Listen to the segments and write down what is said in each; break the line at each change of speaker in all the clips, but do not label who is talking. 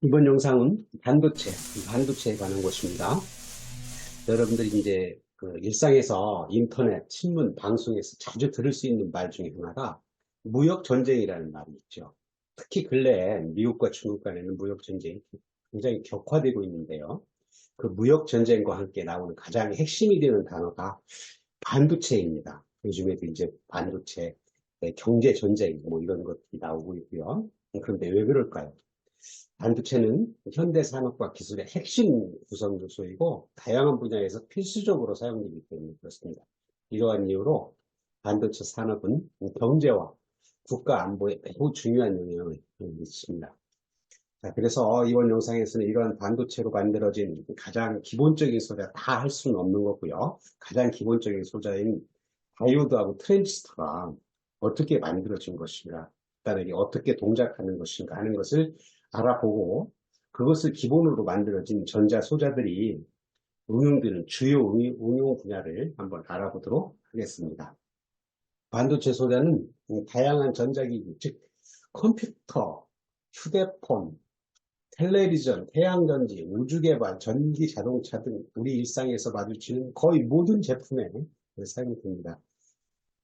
이번 영상은 반도체에 관한 것입니다. 여러분들이 이제 그 일상에서 인터넷, 신문, 방송에서 자주 들을 수 있는 말 중에 하나가 무역 전쟁이라는 말이 있죠. 특히 근래에 미국과 중국 간에는 무역 전쟁이 굉장히 격화되고 있는데요. 그 무역 전쟁과 함께 나오는 가장 핵심이 되는 단어가 반도체입니다. 요즘에도 이제 반도체, 경제 전쟁 뭐 이런 것들이 나오고 있고요. 그런데 왜 그럴까요? 반도체는 현대 산업과 기술의 핵심 구성 요소이고 다양한 분야에서 필수적으로 사용되기 때문에 그렇습니다. 이러한 이유로 반도체 산업은 경제와 국가 안보에 매우 중요한 영향을 미칩니다. 자, 그래서 이번 영상에서는 이러한 반도체로 만들어진 가장 기본적인 소자 다 할 수는 없는 거고요. 가장 기본적인 소자인 다이오드하고 트랜지스터가 어떻게 만들어진 것인가, 간단하게 어떻게 동작하는 것인가 하는 것을 알아보고 그것을 기본으로 만들어진 전자 소자들이 응용되는 주요 응용 분야를 한번 알아보도록 하겠습니다. 반도체 소자는 다양한 전자기기, 즉 컴퓨터, 휴대폰, 텔레비전, 태양전지, 우주개발, 전기 자동차 등 우리 일상에서 마주치는 거의 모든 제품에 사용됩니다.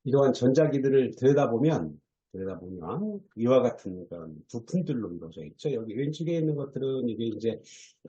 이러한 전자기들을 들여다보면 이와 같은 그런 부품들로 이루어져 있죠. 여기 왼쪽에 있는 것들은 이게 이제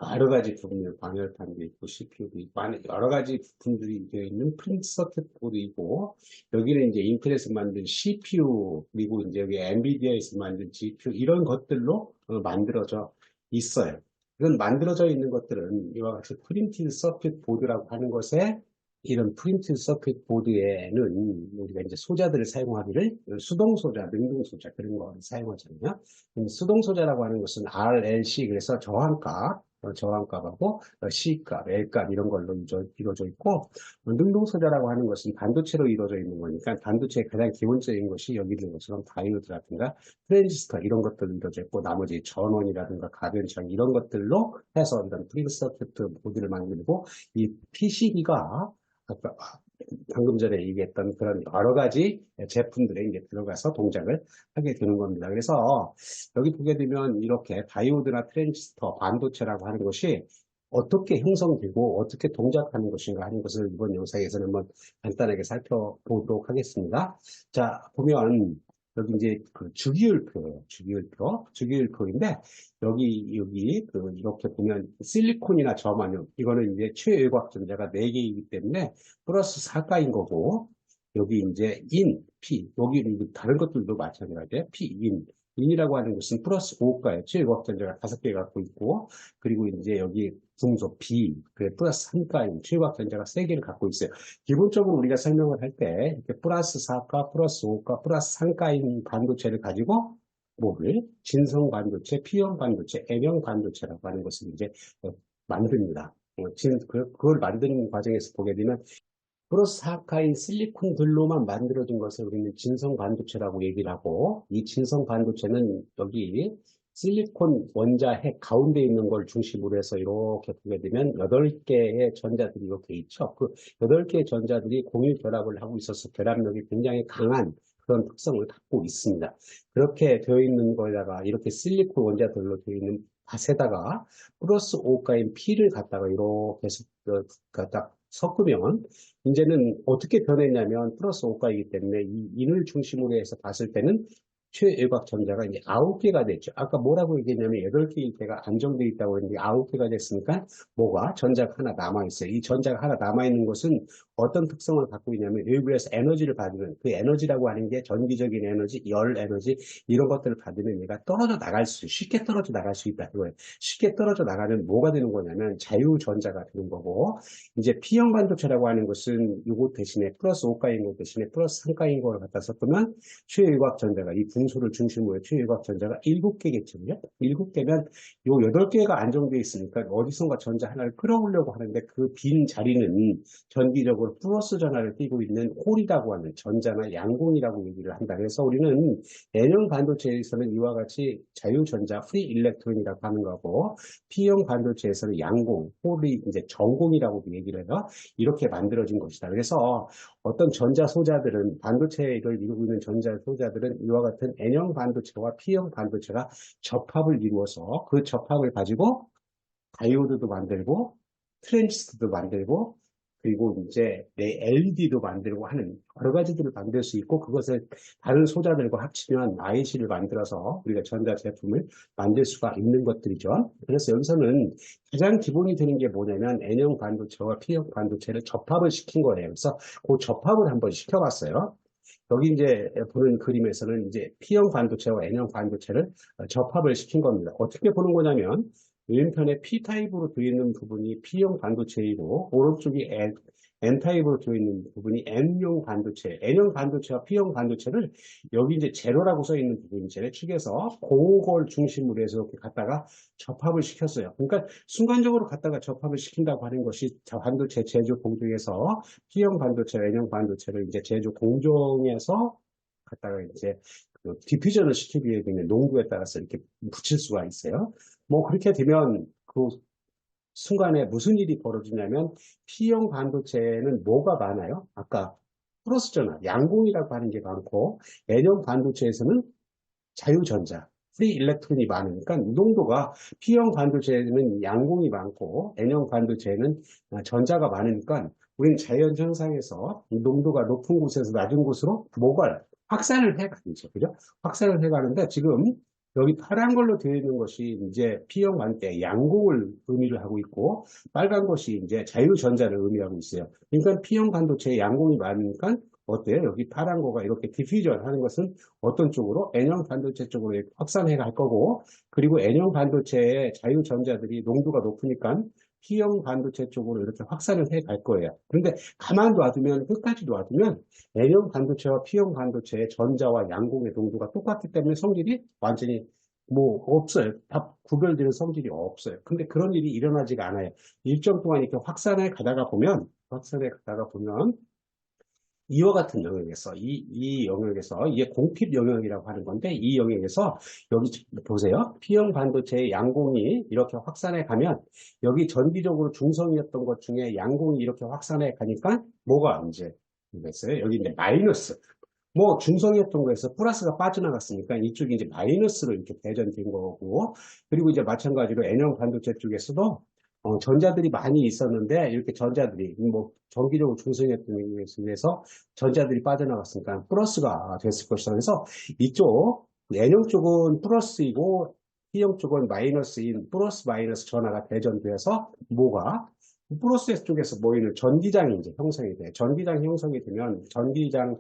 여러 가지 부품들, 방열판도 있고 CPU도 있고 여러 가지 부품들이 되어 있는 프린트 서킷 보드이고 여기는 이제 인텔에서 만든 CPU 그리고 이제 여기 엔비디아에서 만든 GPU 이런 것들로 만들어져 있어요. 이런 만들어져 있는 것들은 이와 같이 프린티드 서킷 보드라고 하는 것에 이런 프린트 서킷 보드에는 우리가 이제 소자들을 사용하기를 수동 소자, 능동 소자 그런 거 사용하잖아요. 수동 소자라고 하는 것은 RLC 그래서 저항값하고 C값, L값 이런 걸로 이루어져 있고 능동 소자라고 하는 것은 반도체로 이루어져 있는 거니까 반도체의 가장 기본적인 것이 여기 있는 것처럼 다이오드라든가 트랜지스터 이런 것들로 이루어져 있고 나머지 전원이라든가 가변창 이런 것들로 해서 이런 프린트 서킷 보드를 만들고 이 PCB가 아까 방금 전에 얘기했던 그런 여러 가지 제품들에 이제 들어가서 동작을 하게 되는 겁니다. 그래서 여기 보게 되면 이렇게 다이오드나 트랜지스터, 반도체라고 하는 것이 어떻게 형성되고 어떻게 동작하는 것인가 하는 것을 이번 영상에서는 한번 간단하게 살펴보도록 하겠습니다. 자, 보면 여기 이제 그 주기율표예요. 주기율표인데 여기 이렇게 보면 실리콘이나 저만요. 이거는 이제 최외곽 전자가 4개이기 때문에 플러스 4가인 거고 여기 이제 P 여기 다른 것들도 마찬가지예요. 인이라고 하는 것은 플러스 5가예요. 최외곽 전자가 5개 갖고 있고 그리고 이제 여기 중소 그래 플러스 3가인 최외곽 전자가 3개를 갖고 있어요. 기본적으로 우리가 설명을 할 때 이렇게 플러스 4가, 플러스 5가, 플러스 3가인 반도체를 가지고 뭐를 진성 반도체, P형 반도체, N형 반도체라고 하는 것을 이제 만듭니다. 그걸 만드는 과정에서 보게 되면 플러스 4가인 실리콘들로만 만들어진 것을 우리는 진성 반도체라고 얘기를 하고 이 진성 반도체는 여기 실리콘 원자 핵 가운데 있는 걸 중심으로 해서 이렇게 보게 되면 8개의 전자들이 이렇게 있죠. 그 8개의 전자들이 공유 결합을 하고 있어서 결합력이 굉장히 강한 그런 특성을 갖고 있습니다. 그렇게 되어 있는 거에다가 이렇게 실리콘 원자들로 되어 있는 밭에다가 플러스 5가인 P를 갖다가 이렇게 갖다 섞으면 이제는 어떻게 변했냐면 플러스 5가이기 때문에 이 인을 중심으로 해서 봤을 때는 최외곽 전자가 이제 9개가 됐죠. 아까 뭐라고 얘기했냐면 8개일 때가 안정되어 있다고 했는데 9개가 됐으니까 뭐가 전자가 하나 남아있어요. 이 전자가 하나 남아있는 것은 어떤 특성을 갖고 있냐면 외부에서 에너지를 받으면 그 에너지라고 하는 게 전기적인 에너지, 열 에너지 이런 것들을 받으면 얘가 쉽게 떨어져 나갈 수 있다. 그거예요. 쉽게 떨어져 나가면 뭐가 되는 거냐면 자유전자가 되는 거고 이제 P형 반도체라고 하는 것은 이거 대신에 플러스 5가인 것 대신에 플러스 3가인 걸 갖다 섞으면 최외곽 전자가 이 분소를 중심으로 최외곽 전자가 7개겠죠. 7개면 요 8개가 안정되어 있으니까 어디선가 전자 하나를 끌어오려고 하는데 그 빈 자리는 전기적으로 전기적으로 플러스 전하를 띠고 있는 홀이라고 하는 전자나 양공이라고 얘기를 한다. 그래서 우리는 N형 반도체에서는 이와 같이 자유전자, 프리 일렉트론이라고 하는 거고, P형 반도체에서는 양공, 홀이 이제 전공이라고 얘기를 해요. 이렇게 만들어진 것이다. 그래서 어떤 전자 소자들은, 반도체를 이루고 있는 전자 소자들은 이와 같은 N형 반도체와 P형 반도체가 접합을 이루어서 그 접합을 가지고 다이오드도 만들고 트랜지스터도 만들고 그리고 이제 내 LED도 만들고 하는 여러 가지들을 만들 수 있고 그것을 다른 소자들과 합치면 IC를 만들어서 우리가 전자 제품을 만들 수가 있는 것들이죠. 그래서 여기서는 가장 기본이 되는 게 뭐냐면 N형 반도체와 P형 반도체를 접합을 시킨 거예요. 그래서 그 접합을 한번 시켜봤어요. 여기 이제 보는 그림에서는 이제 P형 반도체와 N형 반도체를 접합을 시킨 겁니다. 어떻게 보는 거냐면 왼편에 P타입으로 되어 있는 부분이 P형 반도체이고 오른쪽이 N타입으로 되어 있는 부분이 N형 반도체, N형 반도체와 P형 반도체를 여기 이제 제로라고 써 있는 부분이 제일 축에서 그걸 중심으로 해서 이렇게 갖다가 접합을 시켰어요. 그러니까 순간적으로 갖다가 접합을 시킨다고 하는 것이 반도체 제조 공정에서 P형 반도체, N형 반도체를 이제 제조 공정에서 갖다가 이제 그 디퓨전을 시키기 위해 되는 농도에 따라서 이렇게 붙일 수가 있어요. 뭐 그렇게 되면 그 순간에 무슨 일이 벌어지냐면 P형 반도체는 뭐가 많아요? 아까 플러스 전화, 양공이라고 하는 게 많고 N형 반도체에서는 자유전자, 프리 일렉트론이 많으니까 농도가 P형 반도체에는 양공이 많고 N형 반도체에는 전자가 많으니까 우리는 자연 현상에서 농도가 높은 곳에서 낮은 곳으로 뭐가 확산을 해가죠. 그죠? 확산을 해가는데 지금 여기 파란 걸로 되어 있는 것이 이제 P형 반도체 양공을 의미를 하고 있고 빨간 것이 이제 자유전자를 의미하고 있어요. 그러니까 P형 반도체에 양공이 많으니까 어때요? 여기 파란 거가 이렇게 디퓨전 하는 것은 어떤 쪽으로? N형 반도체 쪽으로 확산해 갈 거고, 그리고 N형 반도체의 자유전자들이 농도가 높으니까 P형 반도체 쪽으로 이렇게 확산을 해 갈 거예요. 그런데 가만 놔두면, 끝까지 놔두면 N형 반도체와 P형 반도체의 전자와 양공의 농도가 똑같기 때문에 성질이 완전히 뭐 없어요. 다 구별되는 성질이 없어요. 근데 그런 일이 일어나지가 않아요. 일정 동안 이렇게 확산해 가다가 보면 이와 같은 영역에서, 이 영역에서, 이게 공핍 영역이라고 하는 건데, 이 영역에서, 여기 보세요. P형 반도체의 양공이 이렇게 확산해 가면, 여기 전기적으로 중성이었던 것 중에 양공이 이렇게 확산해 가니까, 뭐가 이제, 됐어요? 여기 이제 마이너스. 뭐, 중성이었던 거에서 플러스가 빠져나갔으니까, 이쪽이 이제 마이너스로 이렇게 대전된 거고, 그리고 이제 마찬가지로 N형 반도체 쪽에서도, 전자들이 많이 있었는데 이렇게 전자들이 뭐 정기적으로 중성했던 위해서 전자들이 빠져나갔으니까 플러스가 됐을 것이다. 그래서 이쪽 N형 쪽은 플러스이고 P형 쪽은 마이너스인 플러스 마이너스 전하가 대전돼서 뭐가 플러스 쪽에서 모이는 전기장이 이제 형성이 돼. 전기장 형성이 되면 전기장에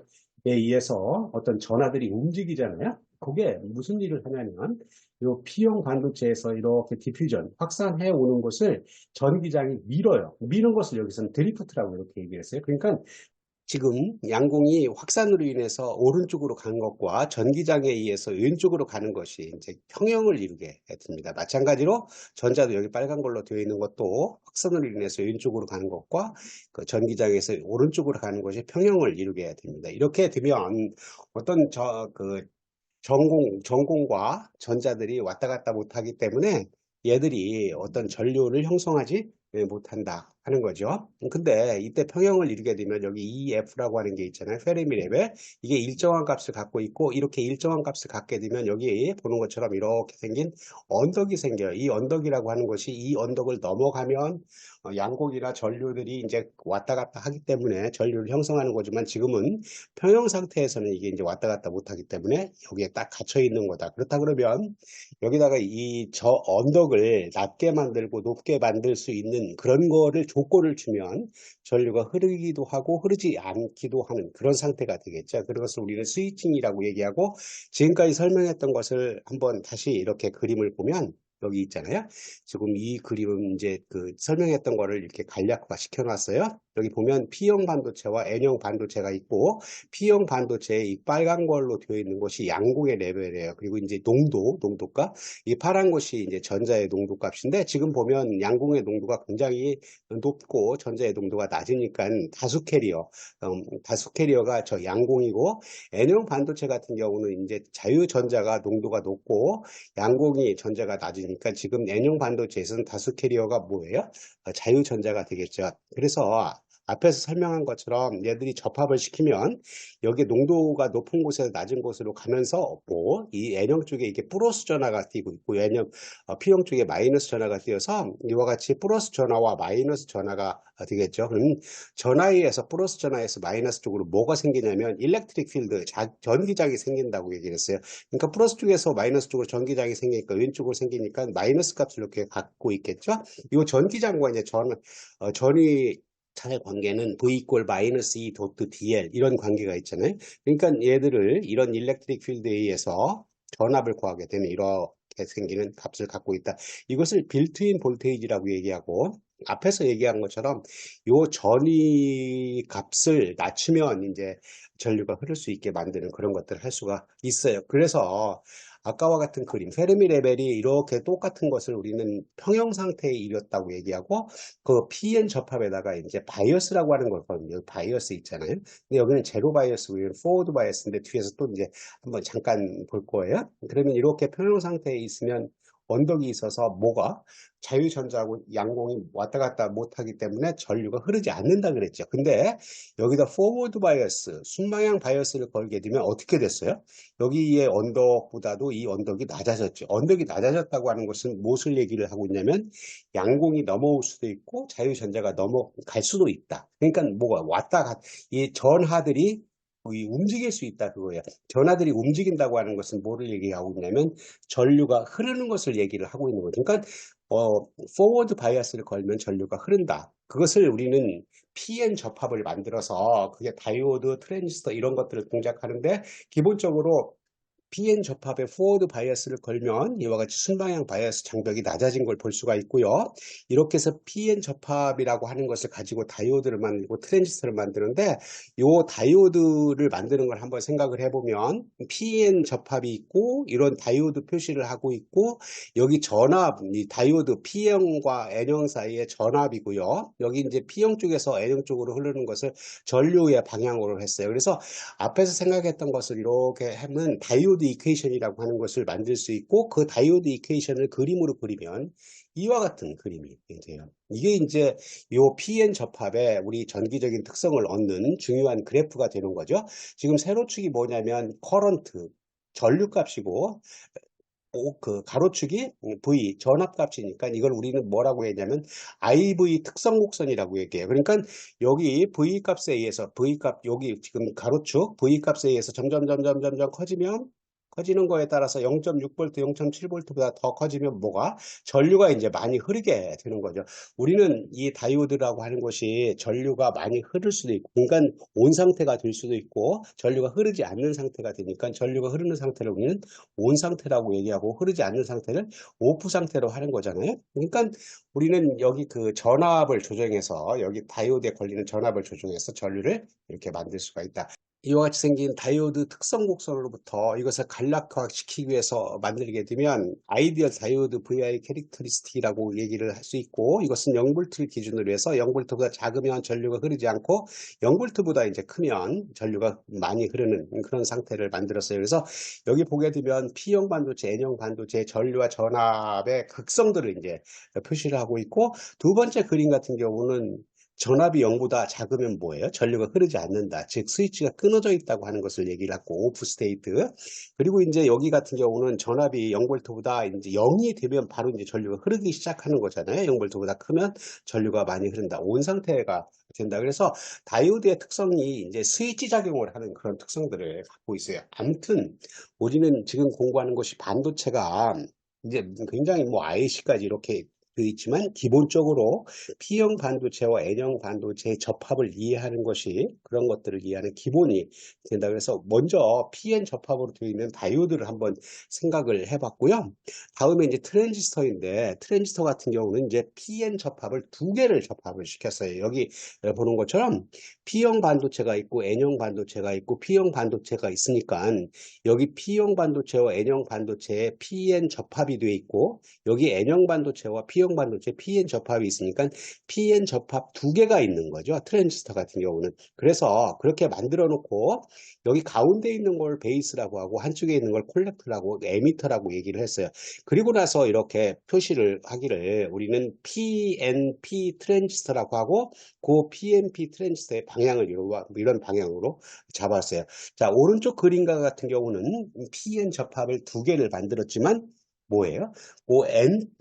의해서 어떤 전하들이 움직이잖아요. 그게 무슨 일을 하냐면 요 P형 반도체에서 이렇게 디퓨전, 확산해 오는 것을 전기장이 밀어요. 미는 것을 여기서는 드리프트라고 이렇게 얘기했어요. 그러니까 지금 양공이 확산으로 인해서 오른쪽으로 가는 것과 전기장에 의해서 왼쪽으로 가는 것이 이제 평형을 이루게 됩니다. 마찬가지로 전자도 여기 빨간 걸로 되어 있는 것도 확산으로 인해서 왼쪽으로 가는 것과 그 전기장에서 오른쪽으로 가는 것이 평형을 이루게 됩니다. 이렇게 되면 어떤 전공과 전자들이 왔다 갔다 못하기 때문에 얘들이 어떤 전류를 형성하지 못한다 하는 거죠. 근데 이때 평형을 이루게 되면 여기 EF라고 하는 게 있잖아요. 페르미 레벨. 이게 일정한 값을 갖고 있고 이렇게 일정한 값을 갖게 되면 여기 보는 것처럼 이렇게 생긴 언덕이 생겨요. 이 언덕이라고 하는 것이 이 언덕을 넘어가면 양곡이나 전류들이 이제 왔다 갔다 하기 때문에 전류를 형성하는 거지만 지금은 평형 상태에서는 이게 이제 왔다 갔다 못하기 때문에 여기에 딱 갇혀 있는 거다. 그렇다 그러면 여기다가 저 언덕을 낮게 만들고 높게 만들 수 있는 그런 거를 조건을 주면 전류가 흐르기도 하고 흐르지 않기도 하는 그런 상태가 되겠죠. 그것을 우리는 스위칭이라고 얘기하고 지금까지 설명했던 것을 한번 다시 이렇게 그림을 보면 여기 있잖아요. 지금 이 그림은 이제 그 설명했던 거를 이렇게 간략화 시켜놨어요. 여기 보면 P형 반도체와 N형 반도체가 있고, P형 반도체에 이 빨간 걸로 되어 있는 것이 양공의 레벨이에요. 그리고 이제 농도가, 이 파란 것이 이제 전자의 농도 값인데, 지금 보면 양공의 농도가 굉장히 높고 전자의 농도가 낮으니까 다수 캐리어가 저 양공이고, N형 반도체 같은 경우는 이제 자유전자가 농도가 높고 양공이 전자가 낮으니까 지금 N형 반도체에서는 다수 캐리어가 뭐예요? 자유전자가 되겠죠. 그래서 앞에서 설명한 것처럼 얘들이 접합을 시키면 여기 농도가 높은 곳에서 낮은 곳으로 가면서 이 N형 쪽에 이게 플러스 전하가 띄고 있고 P형 쪽에 마이너스 전하가 띄어서 이와 같이 플러스 전하와 마이너스 전하가 되겠죠. 그럼 전하에서 플러스 전하에서 마이너스 쪽으로 뭐가 생기냐면 일렉트릭 필드, 전기장이 생긴다고 얘기를 했어요. 그러니까 플러스 쪽에서 마이너스 쪽으로 전기장이 생기니까 왼쪽으로 생기니까 마이너스 값을 이렇게 갖고 있겠죠. 이 전기장과 이제 전위 잘 관계는 V 이퀄 마이너스 E 도트 DL 이런 관계가 있잖아요. 그러니까 얘들을 이런 일렉트릭 필드에 의해서 전압을 구하게 되면 이렇게 생기는 값을 갖고 있다. 이것을 빌트인 볼테이지라고 얘기하고 앞에서 얘기한 것처럼 요 전위 값을 낮추면 이제 전류가 흐를 수 있게 만드는 그런 것들을 할 수가 있어요. 그래서 아까와 같은 그림, 페르미 레벨이 이렇게 똑같은 것을 우리는 평형 상태에 이뤘다고 얘기하고 그 PN 접합에다가 이제 바이어스라고 하는 걸 거든요. 바이어스 있잖아요. 근데 여기는 제로 바이어스고 여기는 포워드 바이어스인데 뒤에서 또 이제 한번 잠깐 볼 거예요. 그러면 이렇게 평형 상태에 있으면 언덕이 있어서 뭐가 자유전자하고 양공이 왔다 갔다 못하기 때문에 전류가 흐르지 않는다 그랬죠. 근데 여기다 포워드 바이어스, 순방향 바이어스를 걸게 되면 어떻게 됐어요? 여기의 언덕보다도 이 언덕이 낮아졌죠. 언덕이 낮아졌다고 하는 것은 무엇을 얘기를 하고 있냐면 양공이 넘어올 수도 있고 자유전자가 넘어갈 수도 있다. 그러니까 뭐가 이 전하들이 움직일 수 있다 그거예요. 전하들이 움직인다고 하는 것은 뭐를 얘기하고 있냐면 전류가 흐르는 것을 얘기를 하고 있는 거죠. 그러니까 포워드 바이어스를 걸면 전류가 흐른다. 그것을 우리는 PN 접합을 만들어서 그게 다이오드, 트랜지스터 이런 것들을 동작하는데 기본적으로 PN 접합에 포워드 바이어스를 걸면 이와 같이 순방향 바이어스 장벽이 낮아진 걸 볼 수가 있고요. 이렇게 해서 PN 접합이라고 하는 것을 가지고 다이오드를 만들고 트랜지스터를 만드는데 이 다이오드를 만드는 걸 한번 생각을 해보면 PN 접합이 있고 이런 다이오드 표시를 하고 있고 여기 전압, 이 다이오드 P형과 N형 사이의 전압이고요. 여기 이제 P형 쪽에서 N형 쪽으로 흐르는 것을 전류의 방향으로 했어요. 그래서 앞에서 생각했던 것을 이렇게 하면 다이오드 이퀘이션이라고 하는 것을 만들 수 있고 그 다이오드 이퀘이션을 그림으로 그리면 이와 같은 그림이 돼요. 이게 이제 요 PN 접합에 우리 전기적인 특성을 얻는 중요한 그래프가 되는 거죠. 지금 세로축이 뭐냐면 커런트, 전류값이고 그 가로축이 V 전압값이니까 이걸 우리는 뭐라고 했냐면 IV 특성 곡선이라고 얘기해요. 그러니까 여기 V 값에 의해서 여기 지금 가로축 V 값에 의해서 점점 커지는 거에 따라서 0.6V, 0.7V보다 더 커지면 뭐가 전류가 이제 많이 흐르게 되는 거죠. 우리는 이 다이오드라고 하는 것이 전류가 많이 흐를 수도 있고, 그러니까 온 상태가 될 수도 있고, 전류가 흐르지 않는 상태가 되니까 전류가 흐르는 상태를 우리는 온 상태라고 얘기하고 흐르지 않는 상태를 오프 상태로 하는 거잖아요. 그러니까 우리는 여기 그 전압을 조정해서 여기 다이오드에 걸리는 전압을 조정해서 전류를 이렇게 만들 수가 있다. 이와 같이 생긴 다이오드 특성 곡선으로부터 이것을 간략화시키기 위해서 만들게 되면 아이디얼 다이오드 VI 캐릭터리스틱이라고 얘기를 할 수 있고 이것은 0V를 기준으로 해서 0V보다 작으면 전류가 흐르지 않고 0V보다 이제 크면 전류가 많이 흐르는 그런 상태를 만들었어요. 그래서 여기 보게 되면 P형 반도체, N형 반도체 전류와 전압의 극성들을 이제 표시를 하고 있고 두 번째 그림 같은 경우는 전압이 0보다 작으면 뭐예요? 전류가 흐르지 않는다. 즉 스위치가 끊어져 있다고 하는 것을 얘기를 하고 오프 스테이트. 그리고 이제 여기 같은 경우는 전압이 0V보다 이제 0이 되면 바로 이제 전류가 흐르기 시작하는 거잖아요. 0V보다 크면 전류가 많이 흐른다. 온 상태가 된다. 그래서 다이오드의 특성이 이제 스위치 작용을 하는 그런 특성들을 갖고 있어요. 아무튼 우리는 지금 공부하는 것이 반도체가 이제 굉장히 IC까지 이렇게 있지만 기본적으로 P형 반도체와 N형 반도체의 접합을 이해하는 것이 그런 것들을 이해하는 기본이 된다. 그래서 먼저 PN 접합으로 되어 있는 다이오드를 한번 생각을 해봤고요. 다음에 이제 트랜지스터인데 트랜지스터 같은 경우는 이제 PN 접합을 두 개를 접합을 시켰어요. 여기 보는 것처럼 P형 반도체가 있고 N형 반도체가 있고 P형 반도체가 있으니까 여기 P형 반도체와 N형 반도체에 PN 접합이 되어 있고 여기 N형 반도체와 P형 반도체 PN 접합이 있으니까 PN 접합 두 개가 있는 거죠. 트랜지스터 같은 경우는. 그래서 그렇게 만들어 놓고 여기 가운데 있는 걸 베이스라고 하고 한쪽에 있는 걸 콜렉터라고 에미터라고 얘기를 했어요. 그리고 나서 이렇게 표시를 하기를 우리는 PNP 트랜지스터라고 하고 그 PNP 트랜지스터의 방향을 이런 방향으로 잡았어요. 자, 오른쪽 그림과 같은 경우는 PN 접합을 두 개를 만들었지만 뭐예요?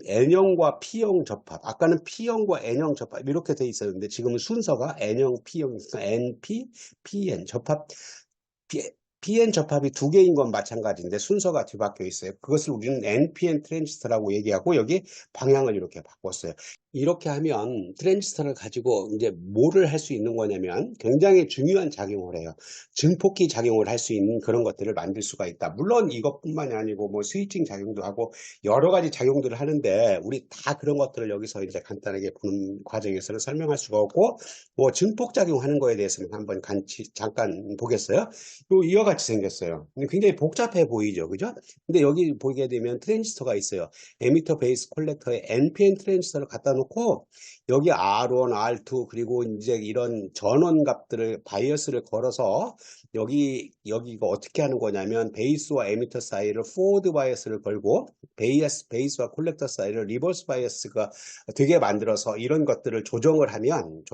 N형과 P형 접합. 아까는 P형과 N형 접합 이렇게 돼 있었는데 지금은 순서가 N형, P형이니까 NP, PN 접합. PN 접합이 두 개인 건 마찬가지인데 순서가 뒤바뀌어 있어요. 그것을 우리는 NPN 트랜지스터라고 얘기하고 여기 방향을 이렇게 바꿨어요. 이렇게 하면 트랜지스터를 가지고 이제 뭐를 할 수 있는 거냐면 굉장히 중요한 작용을 해요. 증폭기 작용을 할 수 있는 그런 것들을 만들 수가 있다. 물론 이것뿐만이 아니고 뭐 스위칭 작용도 하고 여러 가지 작용들을 하는데 우리 다 그런 것들을 여기서 이제 간단하게 보는 과정에서는 설명할 수가 없고 뭐 증폭 작용하는 거에 대해서는 한번 잠깐 보겠어요. 이와 같이 생겼어요. 굉장히 복잡해 보이죠, 그죠? 근데 여기 보게 되면 트랜지스터가 있어요. 에미터 베이스 콜렉터에 NPN 트랜지스터를 갖다 놓고 여기 R1, R2 그리고 이제 이런 전원 값들을 바이어스를 걸어서 여기가 어떻게 하는 거냐면 베이스와 에미터 사이를 포워드 바이어스를 걸고 베이스와 콜렉터 사이를 리버스 바이어스가 되게 만들어서 이런 것들을 조정을 하면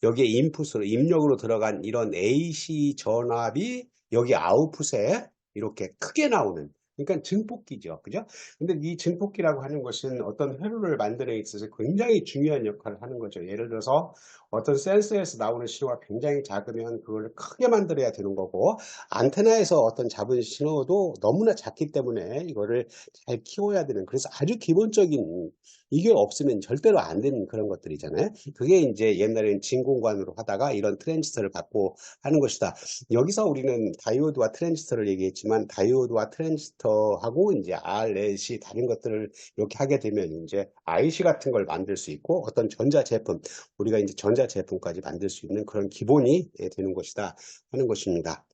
여기에 인풋으로 입력으로 들어간 이런 AC 전압이 여기 아웃풋에 이렇게 크게 나오는 그러니까 증폭기죠. 그죠? 근데 이 증폭기라고 하는 것은 어떤 회로를 만드는 데 있어서 굉장히 중요한 역할을 하는 거죠. 예를 들어서 어떤 센서에서 나오는 신호가 굉장히 작으면 그걸 크게 만들어야 되는 거고 안테나에서 어떤 잡은 신호도 너무나 작기 때문에 이거를 잘 키워야 되는 그래서 아주 기본적인 이게 없으면 절대로 안 되는 그런 것들이잖아요. 그게 이제 옛날에는 진공관으로 하다가 이런 트랜지스터를 갖고 하는 것이다. 여기서 우리는 다이오드와 트랜지스터를 얘기했지만 다이오드와 트랜지스터하고 이제 RLC 다른 것들을 이렇게 하게 되면 이제 IC 같은 걸 만들 수 있고 어떤 전자 제품 우리가 이제 전자 제품까지 만들 수 있는 그런 기본이 되는 것이다 하는 것입니다.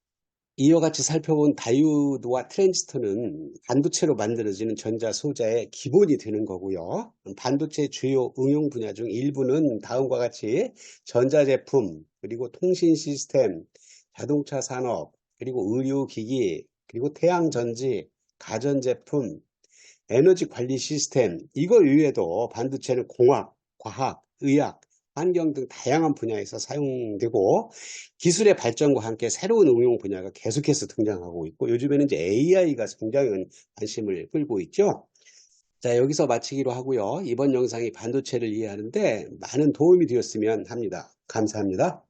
이와 같이 살펴본 다이오드와 트랜지스터는 반도체로 만들어지는 전자 소자의 기본이 되는 거고요. 반도체 주요 응용 분야 중 일부는 다음과 같이 전자제품, 그리고 통신 시스템, 자동차 산업, 그리고 의료기기, 그리고 태양전지, 가전제품, 에너지 관리 시스템, 이거 이외에도 반도체는 공학, 과학, 의학, 환경 등 다양한 분야에서 사용되고 기술의 발전과 함께 새로운 응용 분야가 계속해서 등장하고 있고 요즘에는 이제 AI가 굉장히 관심을 끌고 있죠. 자, 여기서 마치기로 하고요. 이번 영상이 반도체를 이해하는데 많은 도움이 되었으면 합니다. 감사합니다.